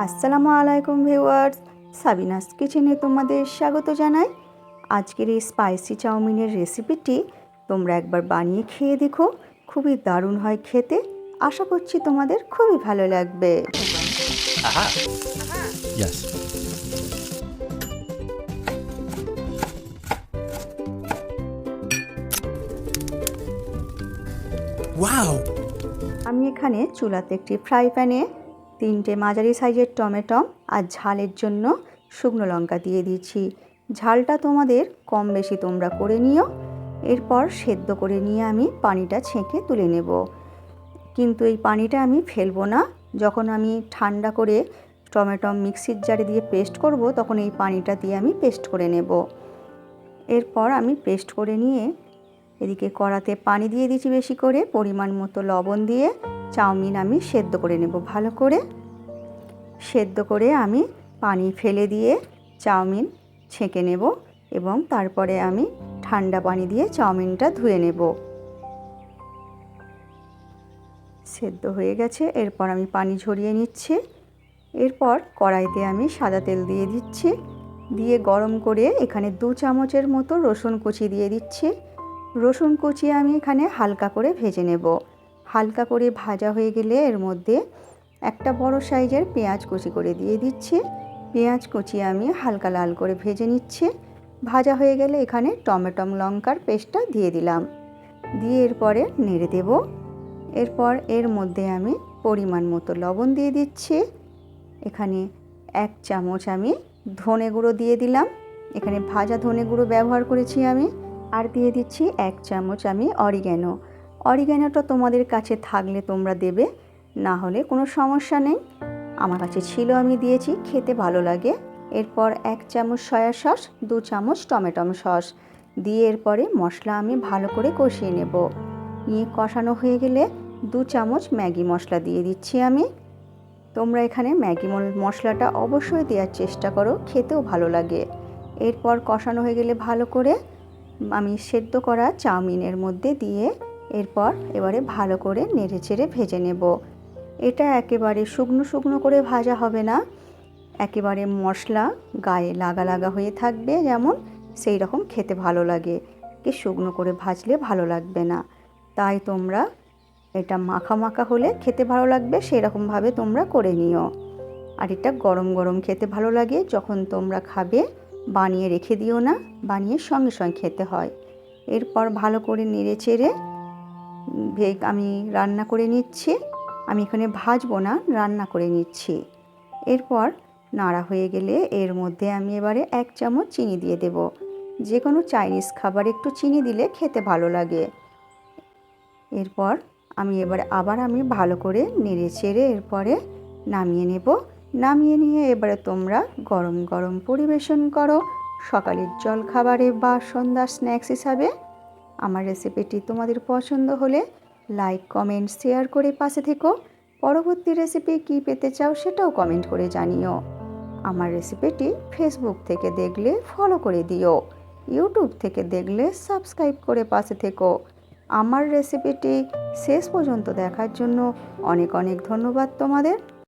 আসসালামু আলাইকুম viewers, Sabinus কিচেনে তোমাদের স্বাগত জানাই। আজকের এই স্পাইসি চাউমিনের রেসিপিটি তোমরা একবার বানিয়ে খেয়ে দেখো, খুবই দারুণ হয় খেতে। আশা করছি তোমাদের খুবই ভালো লাগবে। Aha. Yes. Wow! আমি এখানে চুলাতে একটি ফ্রাই প্যানে 3টে মাঝারি সাইজের টমেটো আর ঝালের জন্য শুকনো লঙ্কা দিয়ে দিয়েছি। ঝালটা তোমাদের কম বেশি তোমরা করে নিও। এরপর সেদ্ধ করে নিয়ে আমি পানিটা ছেঁকে তুলে নেব, কিন্তু এই পানিটা আমি ফেলবো না। যখন আমি ঠান্ডা করে টমেটো মিক্সির জারে দিয়ে পেস্ট করব, তখন এই পানিটা দিয়ে আমি পেস্ট করে নেব। এরপর আমি পেস্ট করে নিয়ে এদিকে কড়াতে পানি দিয়ে দিয়েছি বেশি করে, পরিমাণ মতো লবণ দিয়ে চাউমিন আমি সেদ্ধ করে নেব। ভালো করে সেদ্ধ করে আমি পানি ফেলে দিয়ে চাউমিন ছেঁকে নেব এবং তারপরে আমি ঠান্ডা পানি দিয়ে চাউমিনটা ধুয়ে নেব। সেদ্ধ হয়ে গেছে, এরপর আমি পানি ঝরিয়ে নিচ্ছি। এরপর কড়াইতে আমি সাদা তেল দিয়ে দিচ্ছি, দিয়ে গরম করে এখানে 2 চামচের মতো রসুন কুচি দিয়ে দিচ্ছি। রসুন কুচি আমি এখানে হালকা করে ভেজে নেব। হালকা করে ভাজা হয়ে গেলে এর মধ্যে একটা বড় সাইজের পেঁয়াজ কুচি করে দিয়ে দিচ্ছি। পেঁয়াজ কুচি আমি হালকা লাল করে ভেজে নিচ্ছি। ভাজা হয়ে গেলে এখানে টমেটো লঙ্কার পেস্টটা দিয়ে দিলাম, দিয়ে এরপরে নেড়ে দেব। এরপর এর মধ্যে আমি পরিমাণ মতো লবণ দিয়ে দিচ্ছি। এখানে 1 চামচ আমি ধনে গুঁড়ো দিয়ে দিলাম, এখানে ভাজা ধনে গুঁড়ো ব্যবহার করেছি আমি। আর দিয়ে দিচ্ছি 1 চামচ আমি অরিগ্যানো। অরিগ্যানোটা তোমাদের কাছে থাকলে তোমরা দেবে, না হলে কোনো সমস্যা নেই। আমার কাছে ছিল, আমি দিয়েছি, খেতে ভালো লাগে। এরপর 1 চামচ সয়া সস, 2 চামচ টমেটো সস দিয়ে এরপরে মশলা আমি ভালো করে কষিয়ে নেব। নিয়ে কষানো হয়ে গেলে 2 চামচ ম্যাগি মশলা দিয়ে দিচ্ছি আমি। তোমরা এখানে ম্যাগি মশলাটা অবশ্যই দেওয়ার চেষ্টা করো, খেতেও ভালো লাগে। এরপর কষানো হয়ে গেলে ভালো করে আমি সেদ্ধ করা চাউমিনের মধ্যে দিয়ে এবারে ভালো করে নেড়ে চেড়ে ভেজে নেব। এটা একেবারে শুকনো শুকনো করে ভাজা হবে না, একেবারে মশলা গায়ে লাগা লাগা হয়ে থাকবে, যেমন সেই রকম খেতে ভালো লাগে। কি শুকনো করে ভাজলে ভালো লাগবে না, তাই তোমরা এটা মাখা মাখা হলে খেতে ভালো লাগবে, সেরকমভাবে তোমরা করে নিও। আর এটা গরম গরম খেতে ভালো লাগে, যখন তোমরা খাবে বানিয়ে রেখে দিও না, বানিয়ে সঙ্গে সঙ্গে খেতে হয়। এরপর ভালো করে নেড়ে চেড়ে আমি রান্না করে নিচ্ছি। আমি এখানে ভাজবো না, রান্না করে নিচ্ছি। এরপর নাড়া হয়ে গেলে এর মধ্যে আমি এবারে 1 চামচ চিনি দিয়ে দেব। যে কোনো চাইনিজ খাবার একটু চিনি দিলে খেতে ভালো লাগে। এরপর আমি আবার ভালো করে নেড়ে চেড়ে এরপরে নামিয়ে নেব। নামিয়ে নিয়ে এবারে তোমরা গরম গরম পরিবেশন করো সকালের জলখাবারে বা সন্ধ্যার স্ন্যাক্স হিসাবে। আমার রেসিপিটি তোমাদের পছন্দ হলে লাইক কমেন্ট শেয়ার করে পাশে থেকো। পরবর্তী রেসিপি কী পেতে চাও সেটাও কমেন্ট করে জানিও। আমার রেসিপিটি ফেসবুক থেকে দেখলে ফলো করে দিও, ইউটিউব থেকে দেখলে সাবস্ক্রাইব করে পাশে থেকো। আমার রেসিপিটি শেষ পর্যন্ত দেখার জন্য অনেক অনেক ধন্যবাদ তোমাদের।